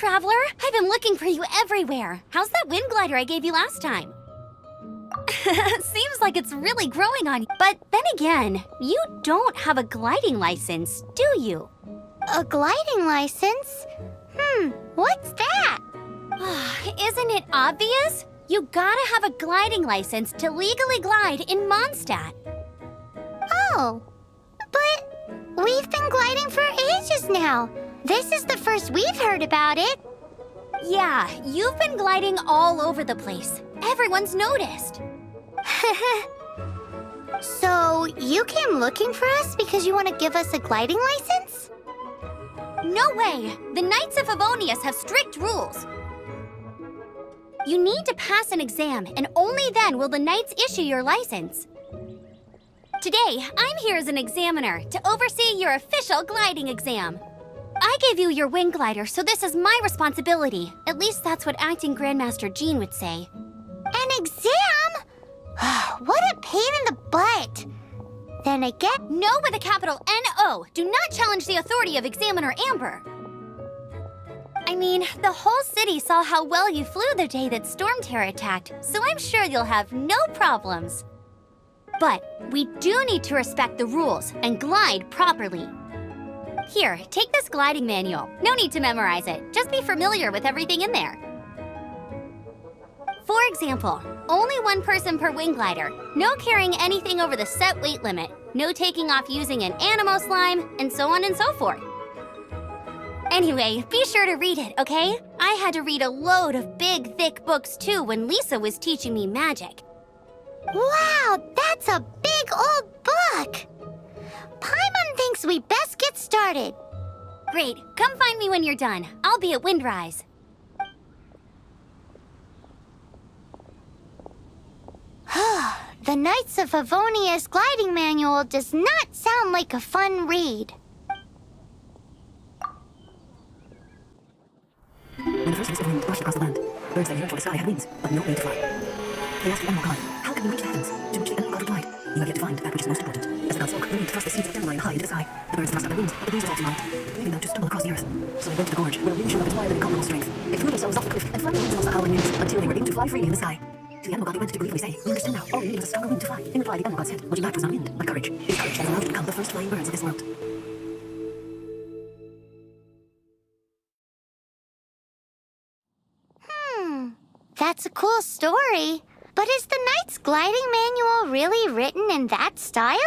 traveler! I've been looking for you everywhere. How's that wind glider I gave you last time? Seems like it's really growing on you. But then again, you don't have a gliding license, do you? A gliding license? What's that? Isn't it obvious? You gotta have a gliding license to legally glide in Mondstadt. Oh, but we've been gliding for ages now. This is the first we've heard about it. Yeah, you've been gliding all over the place. Everyone's noticed. So, you came looking for us because you want to give us a gliding license? No way! The Knights of Favonius have strict rules. You need to pass an exam, and only then will the Knights issue your license. Today, I'm here as an examiner to oversee your official gliding exam. I gave you your wing glider, so this is my responsibility. At least that's what Acting Grandmaster Jean would say. An exam? What a pain in the butt. Then again... No with a capital N-O. Do not challenge the authority of Examiner Amber. I mean, the whole city saw how well you flew the day that Storm Terror attacked, so I'm sure you'll have no problems. But we do need to respect the rules and glide properly. Here, take this gliding manual. No need to memorize it. Just be familiar with everything in there. For example, only one person per wing glider, no carrying anything over the set weight limit, no taking off using an animo slime, and so on and so forth. Anyway, be sure to read it, okay? I had to read a load of big, thick books too when Lisa was teaching me magic. Wow, that's a big old book! Paimon thinks we best get started. Great, come find me when you're done. I'll be at Windrise. The Knights of Favonius gliding manual does not sound like a fun read. When the first gust of wind rushed across the land, birds that yearned for the sky had wings, but no way to fly. They asked the animal god, how can we reach the heavens to which the animal god replied, you have yet to find that which is most important. As the god spoke, the wind thrust the seeds of dandelion high into the sky. The birds thrust out their wings, but the breeze was all too light, leaving them to stumble across the earth. So they went to the gorge, where a wind showed up its wide and incomparable strength. They threw themselves off the cliff and flapped their wings amongst the howling winds until they were able to fly freely in the sky. To the animal god they went to gleefully say, we understand now, all we need was a stronger wind to fly. In reply, the animal god said, what you lacked was not wind, but courage. It is courage that has allowed you to become the first flying birds of this world. That's a cool story. But is the Knight's gliding manual really written in that style?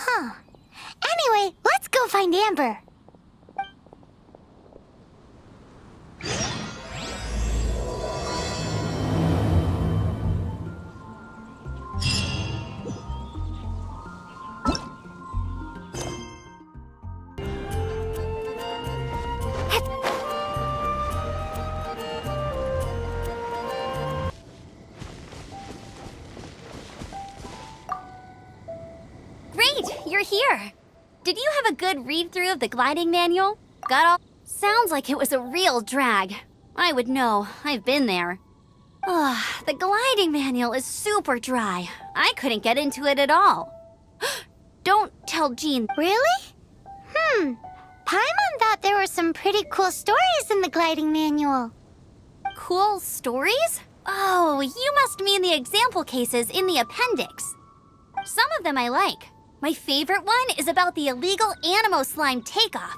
Anyway, let's go find Amber. You're here. Did you have a good read-through of the gliding manual? Got all... Sounds like it was a real drag. I would know. I've been there. The gliding manual is super dry. I couldn't get into it at all. Don't tell Jean. Really? Paimon thought there were some pretty cool stories in the gliding manual. Cool stories? Oh, you must mean the example cases in the appendix. Some of them I like. My favorite one is about the illegal animo slime takeoff.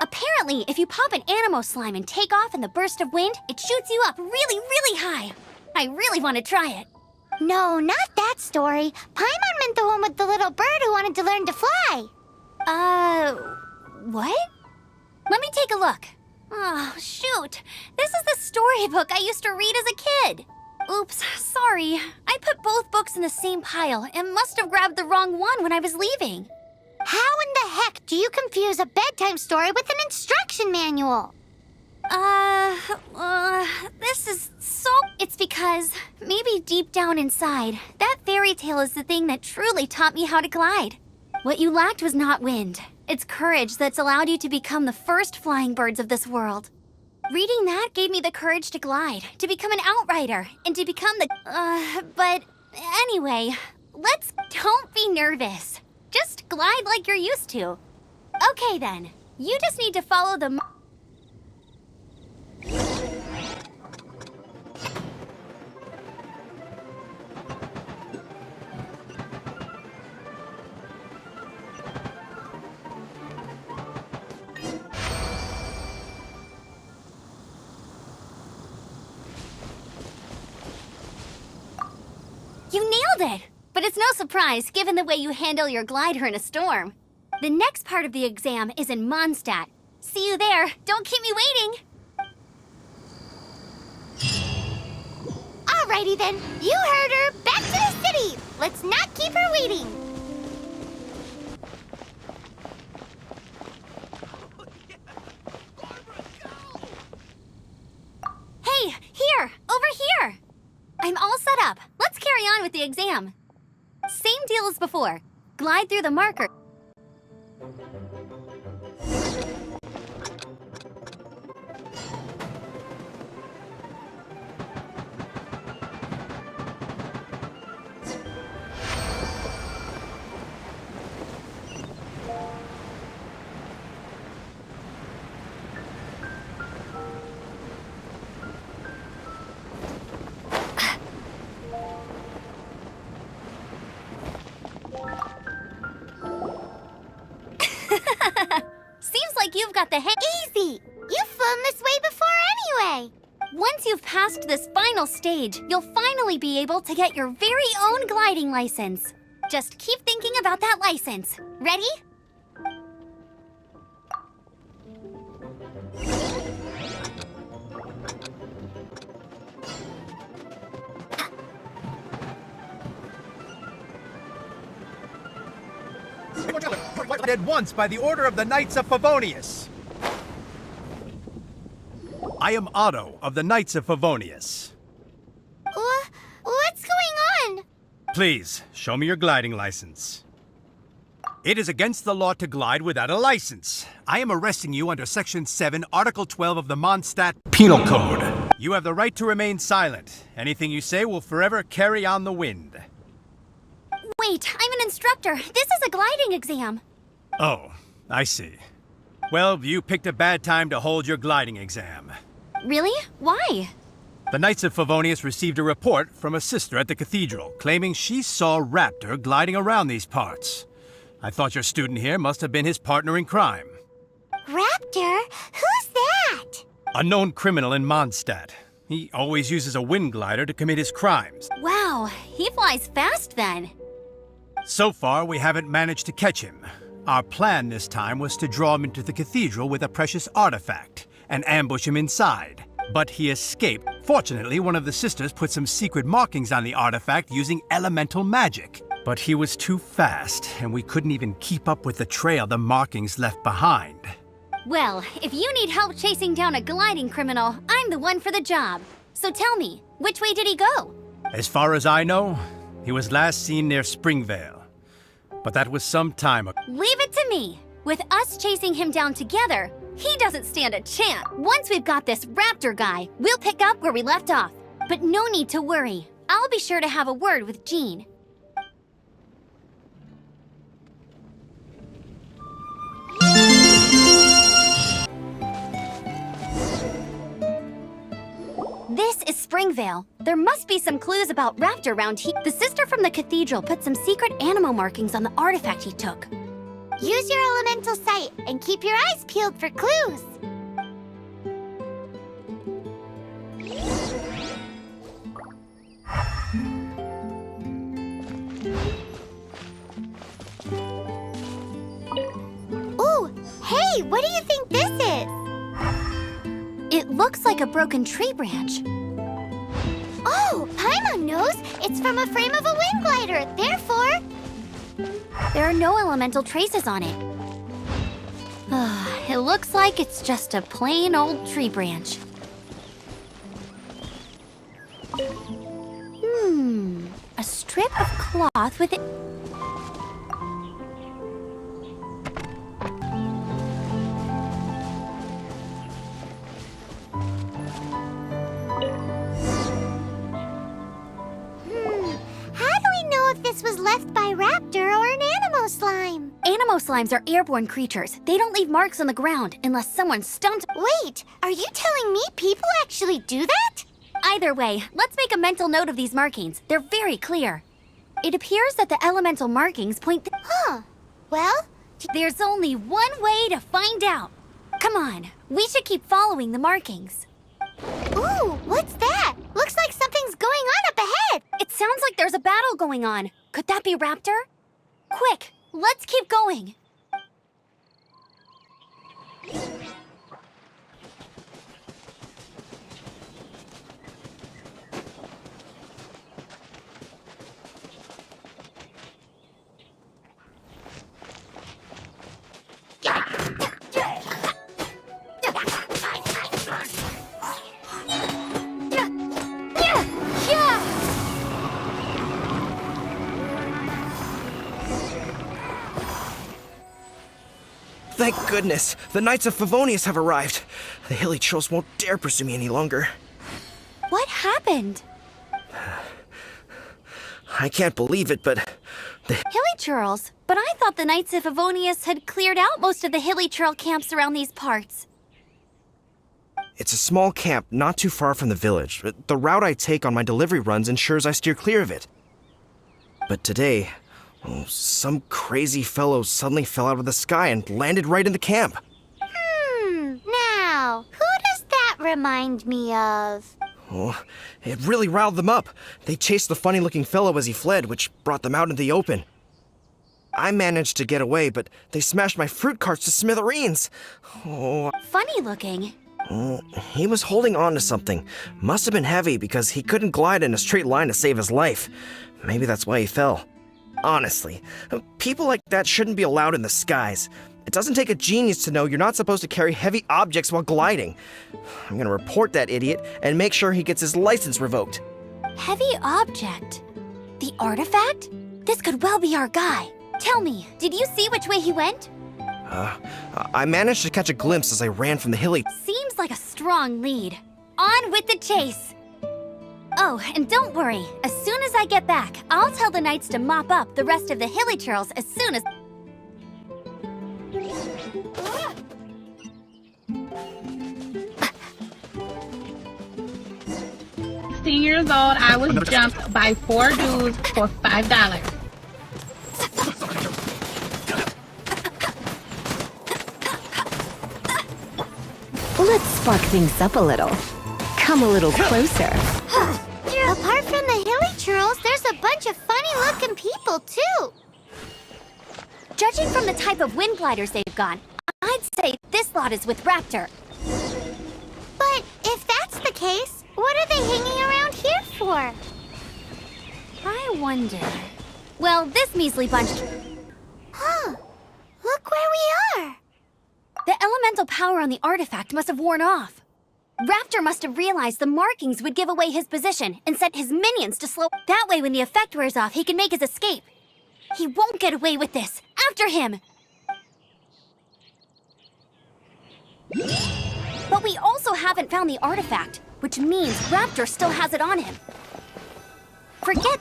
Apparently, if you pop an animo slime and take off in the burst of wind, it shoots you up really, really high. I really want to try it. No, not that story. Paimon meant the one with the little bird who wanted to learn to fly. What? Let me take a look. Oh, shoot. This is the storybook I used to read as a kid. Oops, sorry. I put both books in the same pile and must have grabbed the wrong one when I was leaving. How in the heck do you confuse a bedtime story with an instruction manual? This is so... It's because, maybe deep down inside, that fairy tale is the thing that truly taught me how to glide. What you lacked was not wind. It's courage that's allowed you to become the first flying birds of this world. Reading that gave me the courage to glide, to become an outrider, and to become the... But anyway, don't be nervous. Just glide like you're used to. Okay then, you just need to follow the... You nailed it! But it's no surprise, given the way you handle your glider in a storm. The next part of the exam is in Mondstadt. See you there. Don't keep me waiting! Alrighty then, you heard her. Back to the city. Let's not keep her waiting. Hey, here! Over here! I'm all set up. Let's carry on with the exam. Same deal as before. Glide through the marker. Seems like you've got the hang. Easy. You've flown this way before anyway. Once you've passed this final stage, you'll finally be able to get your very own gliding license. Just keep thinking about that license. Ready? At once by the order of the Knights of Favonius. I am Otto of the Knights of Favonius. What's going on? Please, show me your gliding license. It is against the law to glide without a license. I am arresting you under Section 7, Article 12 of the Mondstadt Penal Code. You have the right to remain silent. Anything you say will forever carry on the wind. Wait, I'm an instructor. This is a gliding exam. Oh, I see. Well, you picked a bad time to hold your gliding exam. Really? Why? The Knights of Favonius received a report from a sister at the cathedral claiming she saw Raptor gliding around these parts. I thought your student here must have been his partner in crime. Raptor? Who's that? A known criminal in Mondstadt. He always uses a wind glider to commit his crimes. Wow, he flies fast then. So far, we haven't managed to catch him. Our plan this time was to draw him into the cathedral with a precious artifact and ambush him inside. But he escaped. Fortunately, one of the sisters put some secret markings on the artifact using elemental magic. But he was too fast, and we couldn't even keep up with the trail the markings left behind. Well, if you need help chasing down a gliding criminal, I'm the one for the job. So tell me, which way did he go? As far as I know, he was last seen near Springvale. But that was some time ago. Leave it to me. With us chasing him down together, he doesn't stand a chance. Once we've got this Raptor guy, we'll pick up where we left off. But no need to worry. I'll be sure to have a word with Jean. This is Springvale. There must be some clues about Raptor around here. The sister from the cathedral put some secret animal markings on the artifact he took. Use your elemental sight and keep your eyes peeled for clues. Ooh, hey, what do you think this is? It looks like a broken tree branch. Oh, Paimon knows. It's from a frame of a wind glider. Therefore, There are no elemental traces on it. It looks like it's just a plain old tree branch. A strip of cloth with it. how do we know if this was left by Raptor or an Animo slime? Animo slimes are airborne creatures. They don't leave marks on the ground unless someone stumps. Wait, are you telling me people actually do that? Either way, let's make a mental note of these markings. They're very clear. It appears that the elemental markings point. Huh. Well, There's only one way to find out. Come on, we should keep following the markings. ooh, what's that? Looks like something's going on up ahead. It sounds like there's a battle going on. Could that be Raptor? Quick, let's keep going. Thank goodness, the Knights of Favonius have arrived. The hilly trolls won't dare pursue me any longer. What happened? I can't believe it, but Hilly Churls? But I thought the Knights of Favonius had cleared out most of the Hilly Churl camps around these parts. it's a small camp not too far from the village. The route I take on my delivery runs ensures I steer clear of it. But today, some crazy fellow suddenly fell out of the sky and landed right in the camp. Now, who does that remind me of? Oh, it really riled them up. They chased the funny-looking fellow as he fled, which brought them out into the open. I managed to get away, but they smashed my fruit carts to smithereens. Oh, Funny looking. he was holding on to something. Must have been heavy because he couldn't glide in a straight line to save his life. Maybe that's why he fell. Honestly, people like that shouldn't be allowed in the skies. It doesn't take a genius to know you're not supposed to carry heavy objects while gliding. I'm gonna report that idiot and make sure he gets his license revoked. Heavy object. The artifact? This could well be our guy. Tell me, did you see which way he went? I managed to catch a glimpse as I ran from the hilly. Seems like a strong lead. On with the chase. Oh, and don't worry. As soon as I get back, I'll tell the knights to mop up the rest of the Hilly Churls as soon as... Years old, I was jumped by 4 dudes for $5. Let's spark things up a little. Come a little closer. Apart from the Hilly Churls, there's a bunch of funny-looking people, too. Judging from the type of wind gliders they've got, I'd say this lot is with Raptor. But if that's the case, what are they hanging around here for? I wonder... Well, this measly bunch... Huh. Look where we are. The elemental power on the artifact must have worn off. Raptor must have realized the markings would give away his position and sent his minions to slow... That way, when the effect wears off, he can make his escape. He won't get away with this. After him! But we also haven't found the artifact, which means Raptor still has it on him. Forget